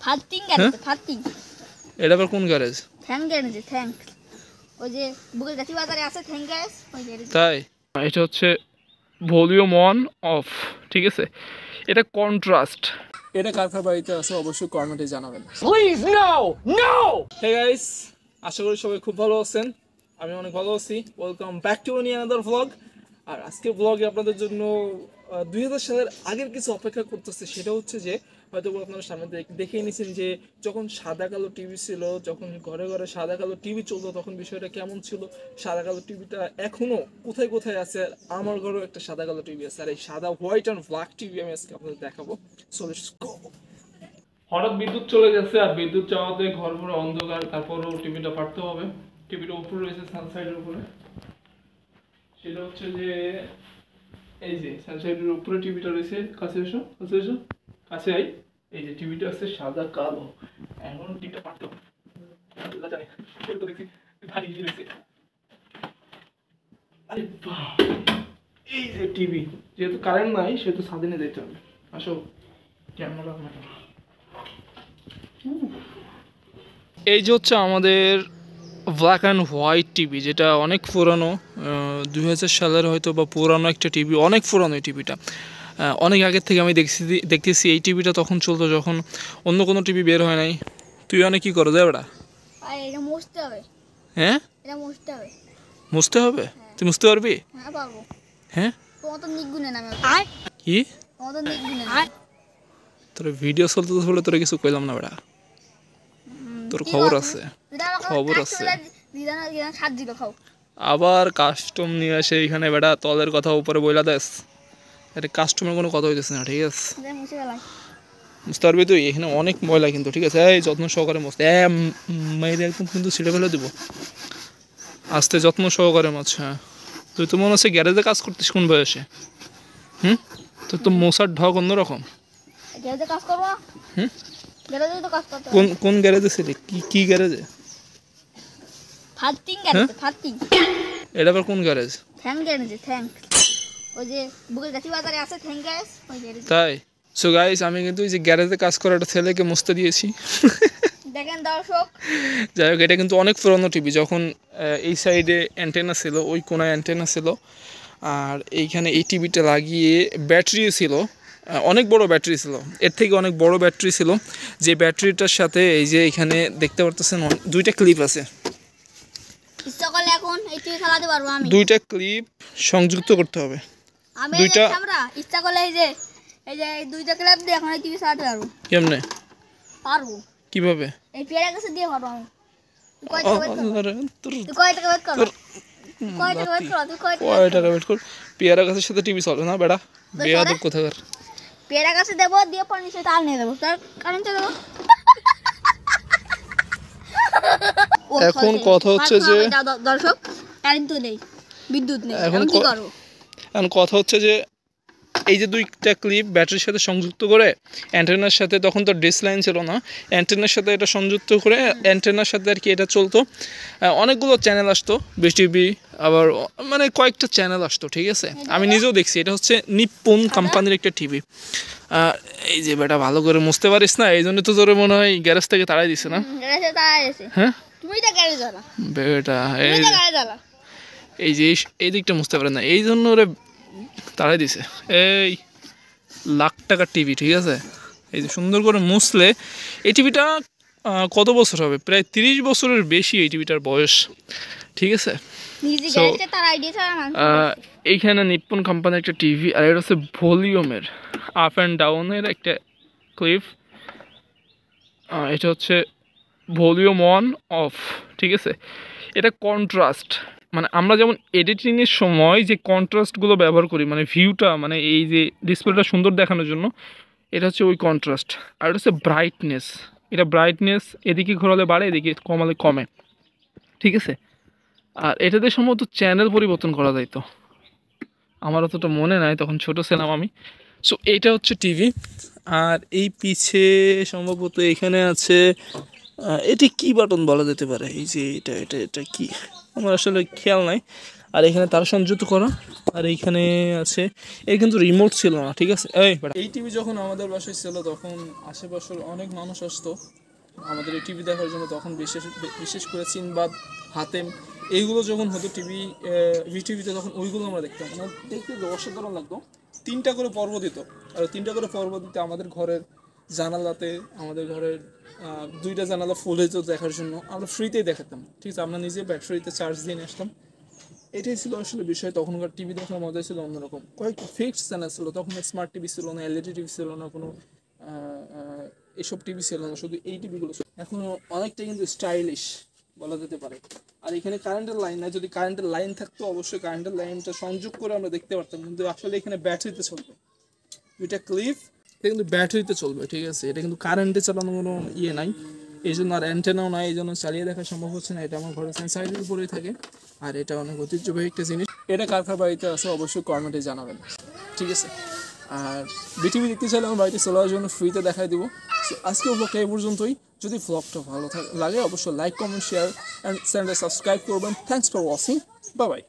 ফার্থিং garage, ফার্থিং। এটা আবার কোন গ্যারেজ? Thank garage, thank. ওই যে বুকের গাছি বাজারে আছে থ্যাঙ্ক গ্যারেজ, ওই গ্যারেজ। তাই এটা হচ্ছে ভলিউম অন অফ, ঠিক আছে। এটা কন্ট্রাস্ট। এটা কার কার বাড়িতে আছে অবশ্যই কমেন্টে জানাবেন। Please no no. Hey guys, আশা করি সবাই খুব ভালো আছেন। আমি অনেক ভালো আছি। Welcome back to any another vlog. আর আজকের ব্লগে আপনাদের জন্য 2000 সালের আগের কিছু অপেক্ষা করতেছে। সেটা হচ্ছে যে হয়তো আপনারা সামনে দেখেই নিয়েছেন যে যখন সাদা কালো টিভি ছিল, যখন ঘরে ঘরে সাদা কালো টিভি চলতো, তখন বিষয়টা কেমন ছিল। সাদা কালো টিভিটা এখনো কোথায় কোথায় আছে। আর আমার ঘরেও একটা সাদা কালো টিভি আছে। আর এই সাদা হোয়াইট অ্যান্ড ব্ল্যাক টিভি আমি আজকে আপনাদের দেখাবো। So let's go. হঠাৎ বিদ্যুৎ চলে গেছে, আর বিদ্যুৎ যাওয়াতে ঘর পুরো অন্ধকার। তারপরও টিভিটা পারতে হবে। টিভিটা উপরে রয়েছে সানসাইডের উপরে। সেটা হচ্ছে যে এই যে সানসাইডের উপরে টিভিটা রয়েছে। কাছে এসো, কাছে এসো, কাছে আই। এই যে টিভিটা আছে সাদা কালো। এখন টিভিটা পারতে হবে। জানি তো দেখি দাঁড়িয়ে রয়েছে। আরে বাহ, এই যে টিভি। যেহেতু কারেন্ট নাই সেহেতু স্বাধীনে যেতে হবে। আসো ক্যামেরা। এই যে হচ্ছে আমাদের ব্ল্যাক অ্যান্ড হোয়াইট টিভি, যেটা অনেক পুরানো। 2000 সালের হয়তো বা পুরানো একটা টিভি, অনেক পুরানো এই টিভিটা। অনেক আগের থেকে আমি দেখতেছি এই টিভিটা তখন চলতো যখন অন্য কোনো টিভি বের হয় নাই। তুই অনেক কী করো দেবড়া? এটা মুছতে হবে। হ্যাঁ, এটা মুছতে হবে। মুছতে হবে? তুই মুছতে পারবি? হ্যাঁ পারবো। হ্যাঁ, তোমার তো নিগুনে নামে। কি তোমার তো নিগুনে। তোর ভিডিও চলতে বলে তোরা কিছু কইলাম না বেড়া। তোর খবর আছে, খবর আছে। আবার কাস্টম নিয়ে আসে এখানে বেড়া, তলের কথা উপরে বইলা দেস। এটা কাস্টমের কোনো কথা হইতেছে না, ঠিক আছে? বুঝতে পারবি তুই? এখানে অনেক ময়লা কিন্তু, ঠিক আছে? এই যত্ন সহকারে মস্ত মেয়ের একদম কিন্তু ছিঁড়ে ফেলে দিব। আস্তে যত্ন সহকারে মাছ। হ্যাঁ, তুই তো মনে হচ্ছে গ্যারেজে কাজ করতিস কোন বয়সে? তোর তো মশার ঢক অন্যরকম। কোন কোন গ্যারেজে ছিলি? কি গ্যারেজে? ফার্থিং গ্যারেজ, ফার্থিং। এটা আবার কোন গ্যারেজ? Thank garage, thank. ওই যে বুকের গাছি বাজারে আছে থ্যাঙ্ক গ্যারেজ, ওই গ্যারেজ। তাই সো গাইস, আমি কিন্তু এই যে গ্যারেজে কাজ করা একটা ছেলেকে মুছতে দিয়েছি। দেখেন দর্শক, যাই হোক, এটা কিন্তু অনেক পুরনো টিভি। যখন এই সাইডে অ্যান্টেনা ছিল, ওই কোনায় অ্যান্টেনা ছিল, আর এইখানে এই টিভিটা লাগিয়ে ব্যাটারি ছিল। অনেক বড় ব্যাটারি ছিল, এর থেকে অনেক বড় ব্যাটারি ছিল। যে ব্যাটারিটার সাথে এই যে এখানে দেখতে পারতেছেন দুইটা ক্লিপ আছে। ইচ্ছা করলে এখন এই টিভি চালাতে পারবো আমি। দুইটা ক্লিপ সংযুক্ত করতে হবে। আমি দুইটা আমরা ইচ্ছা করলে এই যে এই দুইটা ক্লিপ দিয়ে এখন এই টিভি চালাতে পারবো। কেমনে পারবো? কিভাবে? এই পেয়ারা কাছে দিয়ে পারবো আমি। কয় টাকা ওয়েট কর। পেয়ারা গাছের সাথে টিভি চলে না বেড়া, বেয়াদব কোথাকার। পেয়ারা গাছে দেবো, দিয়ে পানি সাথে তাল নিয়ে দেবো, তার কারেন্টে দেবো। এখন কথা হচ্ছে যে দর্শক, কারেন্ট তো নেই, বিদ্যুৎ নেই, এখন কি করবো? এখন কথা হচ্ছে যে এই যে দুইটা ক্লিপ ব্যাটারির সাথে সংযুক্ত করে অ্যান্টেনার সাথে, তখন তো ডিস লাইন ছিল না, অ্যান্টেনার সাথে এটা সংযুক্ত করে অ্যান্টেনার সাথে আর কি এটা চলতো। অনেকগুলো চ্যানেল আসতো, বিটিভি, আবার মানে কয়েকটা চ্যানেল আসতো, ঠিক আছে? আমি নিজেও দেখছি। এটা হচ্ছে নিপ্পন কোম্পানির একটা টিভি। এই যে বেটা ভালো করে মুছতে পারিস না, এই জন্য তো তোর মনে হয় গ্যারেজ থেকে তাড়াই দিছে না? হ্যাঁ, বেটা এই যে এই দিকটা মুছতে পারে না, এই জন্য ওরে তাড়াই দিছে। এই লাখ টাকার টিভি, ঠিক আছে? এই যে সুন্দর করে মুছলে এই টিভিটা কত বছর হবে? প্রায় 30 বছরের বেশি এই টিভিটার বয়স, ঠিক আছে? এইখানে নিপ্পন কোম্পানির একটা টিভি, আর এটা হচ্ছে ভলিউমের আপ অ্যান্ড ডাউনের একটা ক্লিপ। এটা হচ্ছে ভলিউম অন অফ, ঠিক আছে? এটা কন্ট্রাস্ট, মানে আমরা যেমন এডিটিংয়ের সময় যে কন্ট্রাস্টগুলো ব্যবহার করি, মানে ভিউটা, মানে এই যে ডিসপ্লেটা সুন্দর দেখানোর জন্য, এটা হচ্ছে ওই কন্ট্রাস্ট। আর এটা হচ্ছে ব্রাইটনেস। এটা ব্রাইটনেস এদিকে ঘোরালে বাড়ে, এদিকে কমালে কমে, ঠিক আছে? আর এটাতে সম্ভবত চ্যানেল পরিবর্তন করা যাইতো, আমার অতটা মনে নাই, তখন ছোটো ছিলাম আমি। সো এইটা হচ্ছে টিভি। আর এই পিছে সম্ভবত এখানে আছে, এটি কি বাটন বলা যেতে পারে? এই যে এটা এটা এটা কি, আমার আসলে খেয়াল নাই। আর এখানে তার সংযুক্ত করা, আর এইখানে আছে, এর কিন্তু রিমোট ছিল না, ঠিক আছে। এই টিভি যখন আমাদের বাসায় ছিল তখন আশেপাশের অনেক মানুষ আসতো আমাদের এই টিভি দেখার জন্য। তখন বিশেষ করে সিনবাদ, হাতেম, এইগুলো যখন হতো টিভিতে, তখন ওইগুলো আমরা দেখতাম, মানে দেখতে অসাধারণ লাগতো। 3টা করে পর্ব দিত, আর 3টা করে পর্ব দিতে আমাদের ঘরের জানালাতে, আমাদের ঘরের 2টা জানালা ফুল হইতো দেখার জন্য, আমরা ফ্রিতেই দেখাতাম, ঠিক আছে। আমরা নিজে ব্যাটারিতে চার্জ দিয়ে নিয়ে আসতাম। এটাই ছিল আসলে বিষয়। তখনকার টিভি দেখার মজা ছিল অন্যরকম। কয়েকটা ফিক্সড চ্যানেল ছিল তখন, স্মার্ট টিভি ছিল না, এলইডি টিভি ছিল না, কোনো এসব টিভি ছিল না, শুধু এই টিভিগুলো ছিল। এখনও অনেকটা কিন্তু স্টাইলিশ বলা যেতে পারে। আর এখানে কারেন্টের লাইন নাই, যদি কারেন্টের লাইন থাকতো অবশ্যই কারেন্টের লাইনটা সংযোগ করে আমরা দেখতে পারতাম, কিন্তু আসলে এখানে ব্যাটারিতে চলবে 2টা ক্লিপ, এটা কিন্তু ব্যাটারিতে চলবে, ঠিক আছে। এটা কিন্তু কারেন্টে চালানো কোনো ইয়ে নাই, এই জন্য, আর অ্যান্টেনাও নাই, এই জন্য চালিয়ে দেখা সম্ভব হচ্ছে না। এটা আমার ঘরের সাইডের উপরেই থাকে, আর এটা অনেক ঐতিহ্যবাহী একটা জিনিস। এটা কার কার বাড়িতে আছে অবশ্যই কমেন্টে জানাবেন, ঠিক আছে। আর বিটিভি দেখতে চাইলে আমার বাড়িতে চলে আসার জন্য ফ্রিতে দেখাই দিব। সো আজকে ব্লগটা এই পর্যন্তই। যদি ব্লগটা ভালো লাগে অবশ্যই লাইক, কমেন্ট, শেয়ার অ্যান্ড চ্যানেলটা সাবস্ক্রাইব করবেন। Thanks for watching, bye bye.